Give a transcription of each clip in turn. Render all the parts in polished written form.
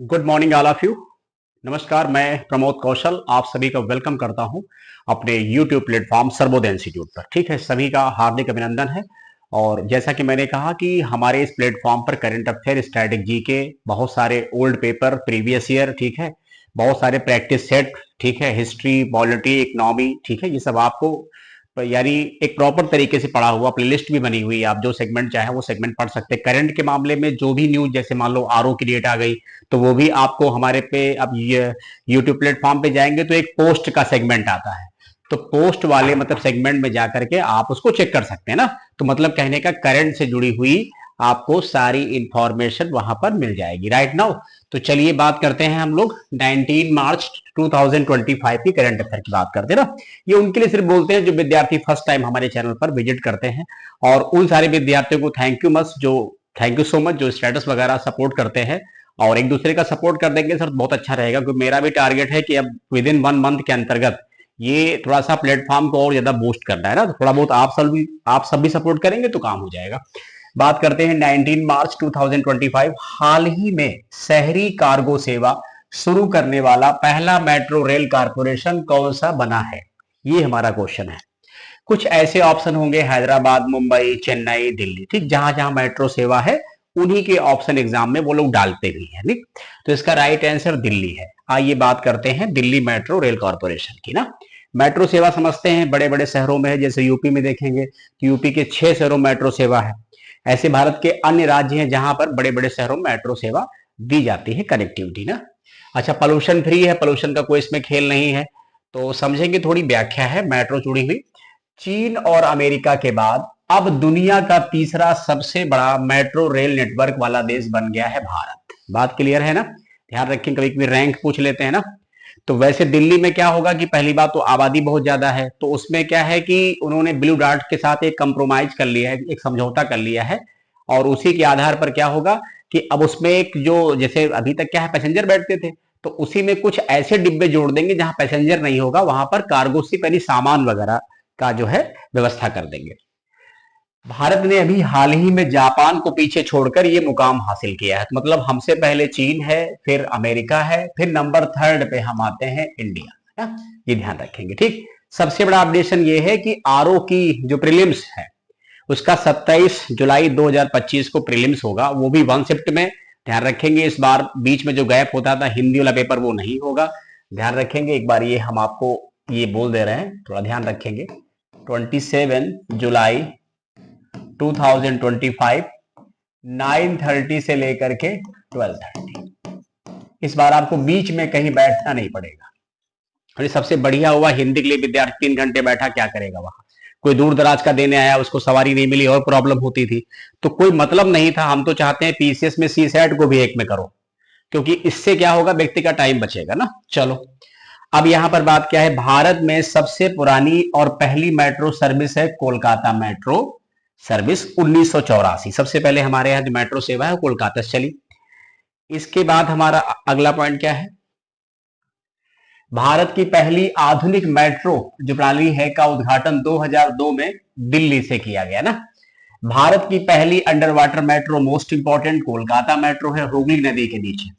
Good morning all of you. नमस्कार, मैं प्रमोद कौशल आप सभी का वेलकम करता हूं अपने यूट्यूब प्लेटफॉर्म सर्वोदय इंस्टीट्यूट पर। ठीक है, सभी का हार्दिक अभिनंदन है। और जैसा कि मैंने कहा कि हमारे इस प्लेटफॉर्म पर करंट अफेयर, स्टैटिक जीके, बहुत सारे ओल्ड पेपर, प्रीवियस ईयर, ठीक है, बहुत सारे प्रैक्टिस सेट, ठीक है, हिस्ट्री, पॉलिटी, इकोनॉमी, ठीक है, ये सब आपको यानी एक प्रॉपर तरीके से पढ़ा हुआ प्लेलिस्ट भी बनी हुई है। आप जो सेगमेंट चाहे वो सेगमेंट पढ़ सकते हैं। करंट के मामले में जो भी न्यूज, जैसे मान लो आरओ की डेट आ गई, तो वो भी आपको हमारे पे, अब ये यूट्यूब प्लेटफॉर्म पे जाएंगे तो एक पोस्ट का सेगमेंट आता है, तो पोस्ट वाले मतलब सेगमेंट में जाकर के आप उसको चेक कर सकते हैं ना। तो मतलब कहने का करंट से जुड़ी हुई आपको सारी इंफॉर्मेशन वहां पर मिल जाएगी राइट नाउ। तो चलिए बात करते हैं हम लोग 19 मार्च 2025 की करंट अफेयर की बात करते हैं ना। ये उनके लिए सिर्फ बोलते हैं जो विद्यार्थी फर्स्ट टाइम हमारे चैनल पर विजिट करते हैं, और उन सारे विद्यार्थियों को थैंक यू सो मच जो स्टेटस वगैरह सपोर्ट करते हैं और एक दूसरे का सपोर्ट कर देंगे सर, बहुत अच्छा रहेगा। क्योंकि मेरा भी टारगेट है कि अब विद इन 1 मंथ के अंतर्गत ये थोड़ा सा प्लेटफॉर्म को और ज्यादा बूस्ट करना है ना, तो थोड़ा बहुत आप सब भी सपोर्ट करेंगे तो काम हो जाएगा। बात करते हैं 19 मार्च 2025। हाल ही में शहरी कार्गो सेवा शुरू करने वाला पहला मेट्रो रेल कारपोरेशन कौन सा बना है, ये हमारा क्वेश्चन है। कुछ ऐसे ऑप्शन होंगे, हैदराबाद, मुंबई, चेन्नई, दिल्ली, ठीक, जहां जहां मेट्रो सेवा है उन्हीं के ऑप्शन एग्जाम में वो लोग डालते भी हैं, ठीक। तो इसका राइट आंसर दिल्ली है। आइए बात करते हैं दिल्ली मेट्रो रेल कॉर्पोरेशन की ना। मेट्रो सेवा समझते हैं बड़े बड़े शहरों में है, जैसे यूपी में देखेंगे तो यूपी के 6 शहरों में मेट्रो सेवा है। ऐसे भारत के अन्य राज्य हैं जहां पर बड़े बड़े शहरों में मेट्रो सेवा दी जाती है, कनेक्टिविटी ना। अच्छा, पोल्यूशन फ्री है, पोल्यूशन का कोई इसमें खेल नहीं है। तो समझेंगे, थोड़ी व्याख्या है मेट्रो जुड़ी हुई। चीन और अमेरिका के बाद अब दुनिया का तीसरा सबसे बड़ा मेट्रो रेल नेटवर्क वाला देश बन गया है भारत। बात क्लियर है ना। ध्यान रखें, कभी कभी रैंक पूछ लेते हैं ना। तो वैसे दिल्ली में क्या होगा कि पहली बात तो आबादी बहुत ज्यादा है, तो उसमें क्या है कि उन्होंने ब्लू डार्ट के साथ एक कंप्रोमाइज कर लिया है, एक समझौता कर लिया है। और उसी के आधार पर क्या होगा कि अब उसमें एक जो, जैसे अभी तक क्या है, पैसेंजर बैठते थे, तो उसी में कुछ ऐसे डिब्बे जोड़ देंगे जहां पैसेंजर नहीं होगा, वहां पर कार्गो शिप यानी सामान वगैरह का जो है व्यवस्था कर देंगे। भारत ने अभी हाल ही में जापान को पीछे छोड़कर ये मुकाम हासिल किया है। तो मतलब हमसे पहले चीन है, फिर अमेरिका है, फिर नंबर 3 पे हम आते हैं इंडिया, है? ये ध्यान रखेंगे, ठीक। सबसे बड़ा अपडेशन ये है कि आरओ की जो प्रीलिम्स है उसका 27 जुलाई 2025 को प्रीलिम्स होगा, वो भी 1 शिफ्ट में। ध्यान रखेंगे, इस बार बीच में जो गैप होता था हिंदी वाला पेपर वो नहीं होगा। ध्यान रखेंगे, एक बार ये हम आपको ये बोल दे रहे हैं, थोड़ा ध्यान रखेंगे। 27 जुलाई 2025 9:30 से लेकर के 12:30। इस बार आपको बीच में कहीं बैठना नहीं पड़ेगा। और सबसे बढ़िया हुआ, हिंदी के लिए विद्यार्थी 3 घंटे बैठा क्या करेगा वहां। कोई दूर दराज का देने आया, उसको सवारी नहीं मिली और प्रॉब्लम होती थी, तो कोई मतलब नहीं था। हम तो चाहते हैं पीसीएस में सी सेट को भी एक में करो, क्योंकि इससे क्या होगा, व्यक्ति का टाइम बचेगा ना। चलो, अब यहां पर बात क्या है, भारत में सबसे पुरानी और पहली मेट्रो सर्विस है कोलकाता मेट्रो सर्विस 1984। सबसे पहले हमारे यहाँ जो मेट्रो सेवा है कोलकाता से चली। इसके बाद हमारा अगला पॉइंट क्या है, भारत की पहली आधुनिक मेट्रो जो प्रणाली है का उद्घाटन 2002 में दिल्ली से किया गया ना। भारत की पहली under water metro, most important, Kolkata metro है, हुगली नदी के नीचे।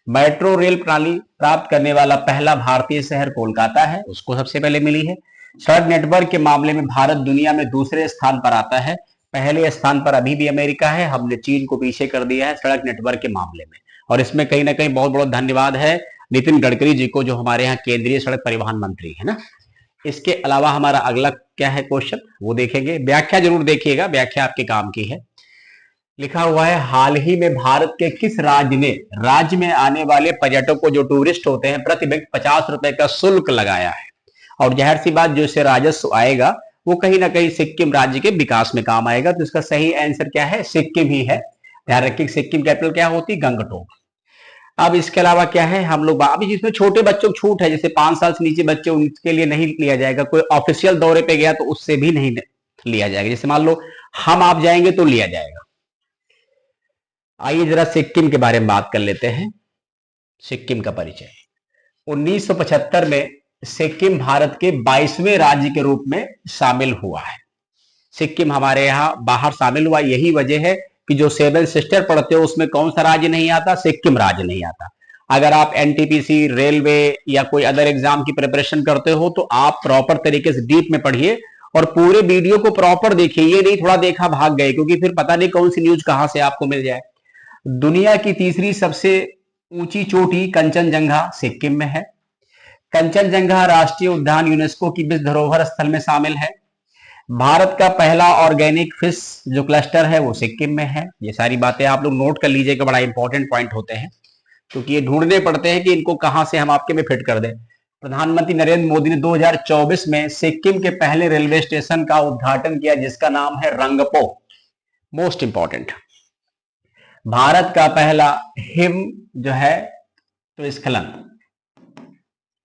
मेट्रो रेल प्रणाली प्राप्त करने वाला पहला भारतीय शहर कोलकाता है, उसको सबसे पहले मिली है। सड़क नेटवर्क के मामले में भारत दुनिया में दूसरे स्थान पर आता है, पहले स्थान पर अभी भी अमेरिका है। हमने चीन को पीछे कर दिया है सड़क नेटवर्क के मामले में। और इसमें कहीं ना कहीं बहुत बहुत धन्यवाद है नितिन गडकरी जी को, जो हमारे यहाँ केंद्रीय सड़क परिवहन मंत्री है ना। इसके अलावा हमारा अगला क्या है क्वेश्चन, वो देखेंगे। व्याख्या जरूर देखिएगा, व्याख्या आपके काम की है। लिखा हुआ है, हाल ही में भारत के किस राज्य ने राज्य में आने वाले पर्यटकों जो टूरिस्ट होते हैं प्रति व्यक्ति 50 रुपए का शुल्क लगाया है। और जाहिर सी बात, जो इससे राजस्व आएगा वो कहीं ना कहीं सिक्किम राज्य के विकास में काम आएगा। तो इसका सही आंसर क्या है, सिक्किम ही है। ध्यान रखिए, सिक्किम कैपिटल क्या होती, गंगटोक। अब इसके अलावा क्या है, हम लोग अभी जिसमें छोटे बच्चों को छूट है, जैसे 5 साल से नीचे बच्चे, उनके लिए नहीं लिया जाएगा। कोई ऑफिशियल दौरे पे गया तो उससे भी नहीं लिया जाएगा। जैसे मान लो हम आप जाएंगे तो लिया जाएगा। आइए जरा सिक्किम के बारे में बात कर लेते हैं। सिक्किम का परिचय, 1975 में सिक्किम भारत के 22वें राज्य के रूप में शामिल हुआ है। सिक्किम हमारे यहां बाहर शामिल हुआ, यही वजह है कि जो 7 सिस्टर पढ़ते हो उसमें कौन सा राज्य नहीं आता? सिक्किम राज्य नहीं आता। अगर आप एनटीपीसी, रेलवे या कोई अदर एग्जाम की प्रिपरेशन करते हो तो आप प्रॉपर तरीके से डीप में पढ़िए और पूरे वीडियो को प्रॉपर देखिए, ये नहीं थोड़ा देखा भाग गए, क्योंकि फिर पता नहीं कौन सी न्यूज कहां से आपको मिल जाए। दुनिया की तीसरी सबसे ऊंची चोटी कंचनजंगा सिक्किम में है। कंचनजंगा राष्ट्रीय उद्यान यूनेस्को की विश्व धरोहर स्थल में शामिल है। भारत का पहला ऑर्गेनिक फिश जो क्लस्टर है वो सिक्किम में है। ये सारी बातें आप लोग नोट कर लीजिएगा, बड़ा इंपॉर्टेंट पॉइंट होते हैं, क्योंकि ये ढूंढने पड़ते हैं कि इनको कहां से हम आपके में फिट कर दें। प्रधानमंत्री नरेंद्र मोदी ने 2024 में सिक्किम के पहले रेलवे स्टेशन का उद्घाटन किया जिसका नाम है रंगपो। मोस्ट इंपॉर्टेंट, भारत का पहला हिम जो है भूस्खलन,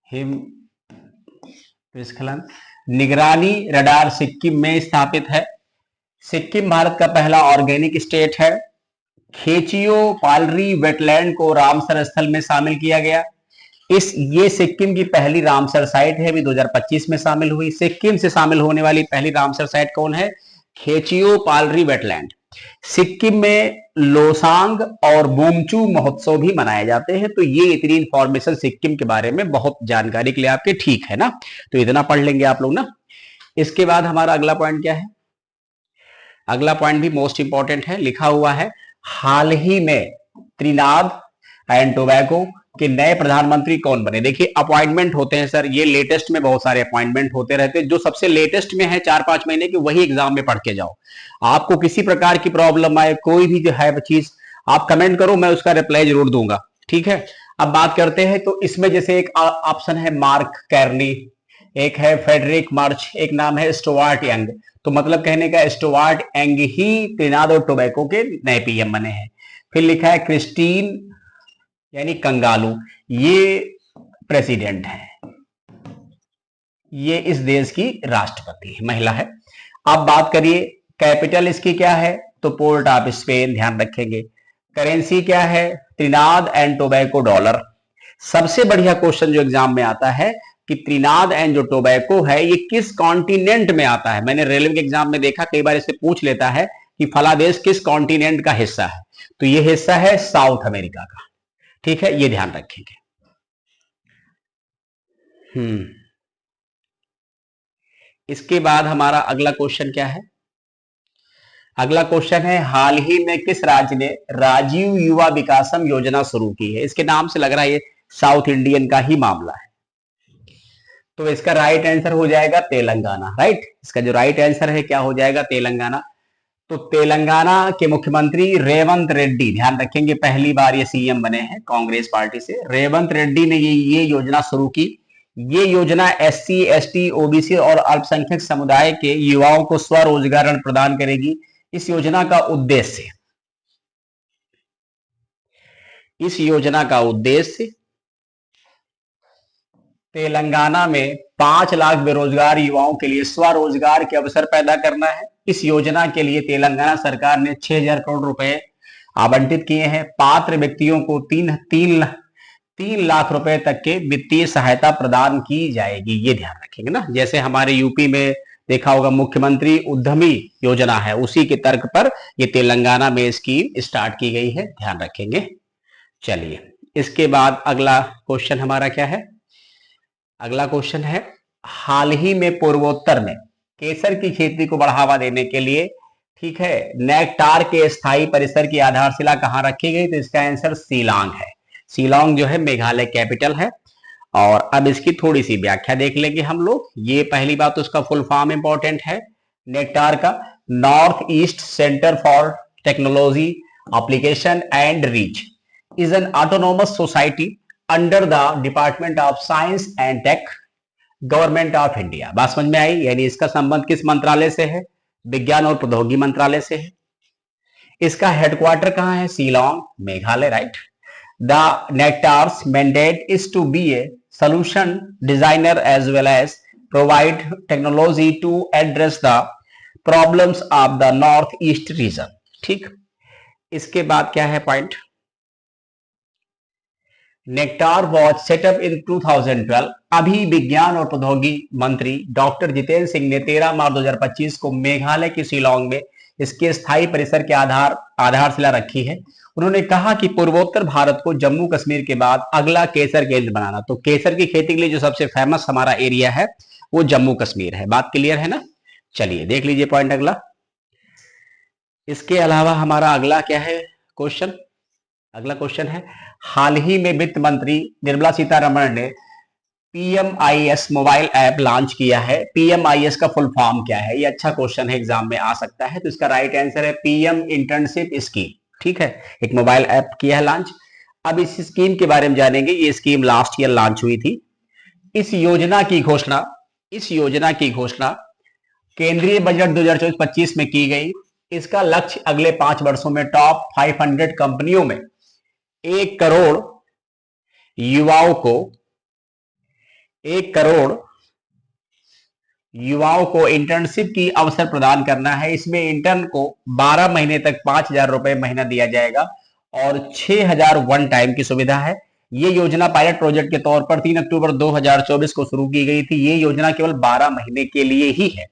हिम भूस्खलन निगरानी रडार सिक्किम में स्थापित है। सिक्किम भारत का पहला ऑर्गेनिक स्टेट है। खेचियो पालरी वेटलैंड को रामसर स्थल में शामिल किया गया। ये सिक्किम की पहली रामसर साइट है, अभी 2025 में शामिल हुई। सिक्किम से शामिल होने वाली पहली रामसर साइट कौन है? खेचियो पालरी वेटलैंड। सिक्किम में लोसांग और बोमचू महोत्सव भी मनाए जाते हैं। तो ये इतनी इंफॉर्मेशन सिक्किम के बारे में बहुत जानकारी के लिए आपके ठीक है ना, तो इतना पढ़ लेंगे आप लोग ना। इसके बाद हमारा अगला पॉइंट क्या है? अगला पॉइंट भी मोस्ट इंपॉर्टेंट है, लिखा हुआ है हाल ही में त्रिनाद एंड टोबैको के नए प्रधानमंत्री कौन बने। देखिए अपॉइंटमेंट होते हैं सर, ये लेटेस्ट में बहुत सारे अपॉइंटमेंट होते रहते हैं। जो सबसे लेटेस्ट में है 4-5 महीने की, वही एग्जाम में पढ़ के जाओ। आपको किसी प्रकार की प्रॉब्लम आए, कोई भी जो है चीज, आप कमेंट करो, मैं उसका रिप्लाई जरूर दूंगा, ठीक है। अब बात करते हैं, तो इसमें जैसे एक ऑप्शन है मार्क कैर्नी, एक है फेडरिक मार्च, एक नाम है स्टुअर्ट यंग। तो मतलब कहने का स्टुअर्ट यंग ही त्रिनाद और टोबैको के नए पीएम बने हैं। फिर लिखा है क्रिस्टीन यानी कंगालू, ये प्रेसिडेंट है, ये इस देश की राष्ट्रपति है, महिला है। अब बात करिए कैपिटल इसकी क्या है, तो पोर्ट ऑफ स्पेन, ध्यान रखेंगे। करेंसी क्या है? त्रिनाद एंड टोबैको डॉलर। सबसे बढ़िया क्वेश्चन जो एग्जाम में आता है कि त्रिनाद एंड जो टोबैको है ये किस कॉन्टिनेंट में आता है। मैंने रेलवे के एग्जाम में देखा, कई बार इसे पूछ लेता है कि फला देश किस कॉन्टिनेंट का हिस्सा है, तो ये हिस्सा है साउथ अमेरिका का, ठीक है, ये ध्यान रखेंगे। इसके बाद हमारा अगला क्वेश्चन क्या है? अगला क्वेश्चन है हाल ही में किस राज्य ने राजीव युवा विकासम योजना शुरू की है। इसके नाम से लग रहा है ये साउथ इंडियन का ही मामला है, तो इसका राइट आंसर हो जाएगा तेलंगाना। राइट, इसका जो राइट आंसर है क्या हो जाएगा? तेलंगाना। तो तेलंगाना के मुख्यमंत्री रेवंत रेड्डी, ध्यान रखेंगे, पहली बार ये सीएम बने हैं कांग्रेस पार्टी से। रेवंत रेड्डी ने ये योजना शुरू की। ये योजना एससी, एसटी, ओबीसी और अल्पसंख्यक समुदाय के युवाओं को स्वरोजगार प्रदान करेगी। इस योजना का उद्देश्य तेलंगाना में 5 लाख बेरोजगार युवाओं के लिए स्वरोजगार के अवसर पैदा करना है। इस योजना के लिए तेलंगाना सरकार ने 6,000 करोड़ रुपए आवंटित किए हैं। पात्र व्यक्तियों को 3 लाख रुपए तक के वित्तीय सहायता प्रदान की जाएगी, ये ध्यान रखेंगे ना। जैसे हमारे यूपी में देखा होगा मुख्यमंत्री उद्यमी योजना है, उसी के तर्क पर ये तेलंगाना में स्कीम स्टार्ट की गई है, ध्यान रखेंगे। चलिए, इसके बाद अगला क्वेश्चन हमारा क्या है? अगला क्वेश्चन है हाल ही में पूर्वोत्तर में केसर की खेती को बढ़ावा देने के लिए, ठीक है, नेक्टार के स्थायी परिसर की आधारशिला कहां रखी गई? तो इसका आंसर शिलांग है। शिलांग जो है मेघालय कैपिटल है। और अब इसकी थोड़ी सी व्याख्या देख लेंगे हम लोग। ये पहली बात तो उसका फुल फॉर्म इंपॉर्टेंट है नेक्टार का, North East Centre for Technology Application and Reach is an autonomous society under the Department of Science and Tech, Government of India. बात समझ में आई? यानी इसका संबंध किस मंत्रालय से है? विज्ञान और प्रौद्योगिकी मंत्रालय से है। इसका हेडक्वार्टर कहां है? Shillong, Meghalaya. Right. The NECTAR's mandate is to be a solution designer as well as provide technology to address the problems of the north east region। ठीक, इसके बाद क्या है पॉइंट? नेक्टार वॉज सेटअप इन 2012। अभी विज्ञान और प्रौद्योगिकी मंत्री डॉक्टर जितेंद्र सिंह ने 13 मार्च 2025 को मेघालय के शिलांग में इसके स्थायी परिसर के आधारशिला रखी है। उन्होंने कहा कि पूर्वोत्तर भारत को जम्मू कश्मीर के बाद अगला केसर केंद्र बनाना। तो केसर की खेती के लिए जो सबसे फेमस हमारा एरिया है वो जम्मू कश्मीर है। बात क्लियर है ना? चलिए देख लीजिए पॉइंट अगला। इसके अलावा हमारा अगला क्या है क्वेश्चन? अगला क्वेश्चन है, हाल ही में वित्त मंत्री निर्मला सीतारमण ने PMIS मोबाइल ऐप लॉन्च किया है। PMIS का फुल फॉर्म क्या है? ये अच्छा क्वेश्चन है, एग्जाम में आ सकता है। तो इसका राइट आंसर है PM इंटर्नशिप स्कीम। ठीक है, एक मोबाइल ऐप किया है लॉन्च। अब इस स्कीम के बारे में जानेंगे। ये स्कीम लास्ट ईयर लॉन्च हुई थी। इस योजना की घोषणा केंद्रीय बजट 2024-25 में की गई। इसका लक्ष्य अगले 5 वर्षों में टॉप 500 कंपनियों में 1 करोड़ युवाओं को इंटर्नशिप की अवसर प्रदान करना है। इसमें इंटर्न को 12 महीने तक 5,000 रुपए महीना दिया जाएगा और 6,000 वन टाइम की सुविधा है। ये योजना पायलट प्रोजेक्ट के तौर पर 3 अक्टूबर 2024 को शुरू की गई थी। ये योजना केवल 12 महीने के लिए ही है।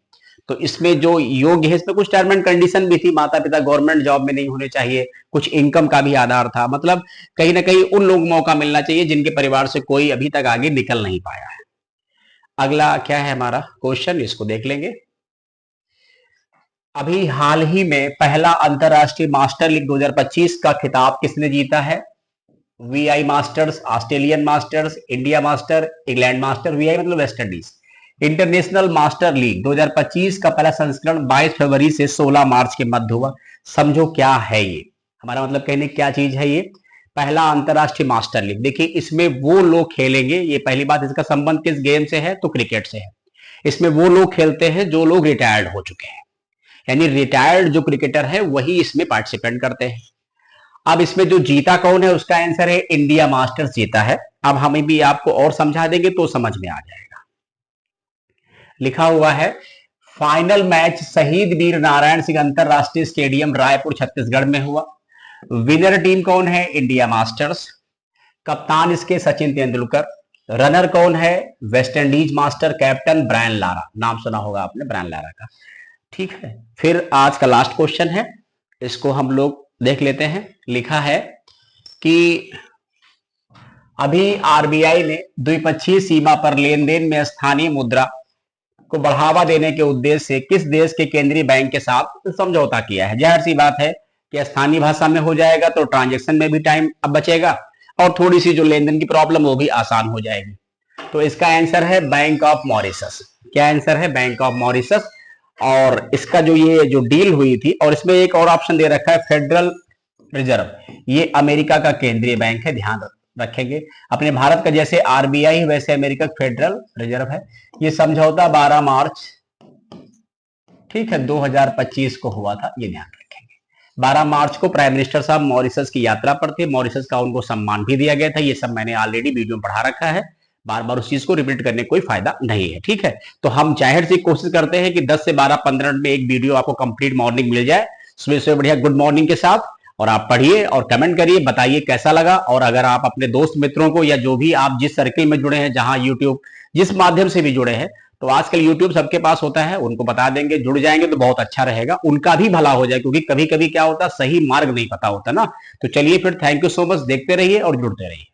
तो इसमें जो योग्य है, इसमें कुछ टर्म एंड कंडीशन भी थी। माता पिता गवर्नमेंट जॉब में नहीं होने चाहिए, कुछ इनकम का भी आधार था। मतलब कहीं ना कहीं उन लोगों को मौका मिलना चाहिए जिनके परिवार से कोई अभी तक आगे निकल नहीं पाया है। अगला क्या है हमारा क्वेश्चन, इसको देख लेंगे। अभी हाल ही में पहला अंतरराष्ट्रीय मास्टर लीग 2025 का खिताब किसने जीता है? VI masters, Australian masters, India master, England master. VI मतलब West Indies. International master league 2025 का पहला संस्करण 22 फरवरी से 16 मार्च के मध्य हुआ। समझो क्या है ये, हमारा मतलब कहने क्या चीज है ये? पहला अंतरराष्ट्रीय मास्टर लीग। देखिए इसमें वो लोग खेलेंगे, ये पहली बात। इसका संबंध किस गेम से है? तो क्रिकेट से है। इसमें वो लोग खेलते हैं जो लोग रिटायर्ड हो चुके हैं, यानी रिटायर्ड जो क्रिकेटर है वही इसमें पार्टिसिपेट करते हैं। अब इसमें जो जीता कौन है, उसका आंसर है इंडिया मास्टर्स जीता है। अब हमें भी आपको और समझा देंगे तो समझ में आ जाएगा। लिखा हुआ है, फाइनल मैच शहीद वीर नारायण सिंह अंतरराष्ट्रीय स्टेडियम रायपुर छत्तीसगढ़ में हुआ। विनर टीम कौन है? India Masters. कप्तान इसके सचिन तेंदुलकर। रनर कौन है? West Indies Master captain Brian Lara. नाम सुना होगा आपने ब्रायन लारा का। ठीक है, फिर आज का लास्ट क्वेश्चन है, इसको हम लोग देख लेते हैं। लिखा है कि अभी RBI ने द्विपक्षीय सीमा पर लेन देन में स्थानीय मुद्रा को बढ़ावा देने के उद्देश्य से किस देश के केंद्रीय बैंक के साथ समझौता किया है? जाहिर सी बात है कि स्थानीय भाषा में हो जाएगा तो ट्रांजैक्शन में भी टाइम अब बचेगा और थोड़ी सी जो लेन देन की प्रॉब्लम वो भी आसान हो जाएगी। तो इसका आंसर है बैंक ऑफ मॉरिशस। क्या आंसर है? Bank of Mauritius. और इसका जो ये जो डील हुई थी, और इसमें एक और ऑप्शन दे रखा है फेडरल रिजर्व। ये अमेरिका का केंद्रीय बैंक है, ध्यान रखेंगे। अपने भारत का जैसे RBI है वैसे अमेरिका फेडरल रिजर्व है। ये समझौता 12 मार्च, ठीक है, 2025 को हुआ था, ये ध्यान रखेंगे। 12 मार्च को प्राइम मिनिस्टर साहब मॉरिशस की यात्रा पर थे। मॉरिशस का उनको सम्मान भी दिया गया था। ये सब मैंने ऑलरेडी वीडियो में पढ़ा रखा है, बार बार उस चीज को रिपीट करने कोई फायदा नहीं है। ठीक है, तो हम जाहिर सी कोशिश करते हैं कि 10 से 12-15 मिनट में एक वीडियो आपको कंप्लीट मॉर्निंग मिल जाए, सुबह सुबह बढ़िया गुड मॉर्निंग के साथ। और आप पढ़िए और कमेंट करिए, बताइए कैसा लगा। और अगर आप अपने दोस्त मित्रों को या जो भी आप जिस सर्किल में जुड़े हैं, जहां यूट्यूब जिस माध्यम से भी जुड़े हैं, तो आजकल यूट्यूब सबके पास होता है, उनको बता देंगे, जुड़ जाएंगे तो बहुत अच्छा रहेगा, उनका भी भला हो जाए। क्योंकि कभी कभी क्या होता है, सही मार्ग नहीं पता होता ना। तो चलिए फिर, थैंक यू सो मच, देखते रहिए और जुड़ते रहिए।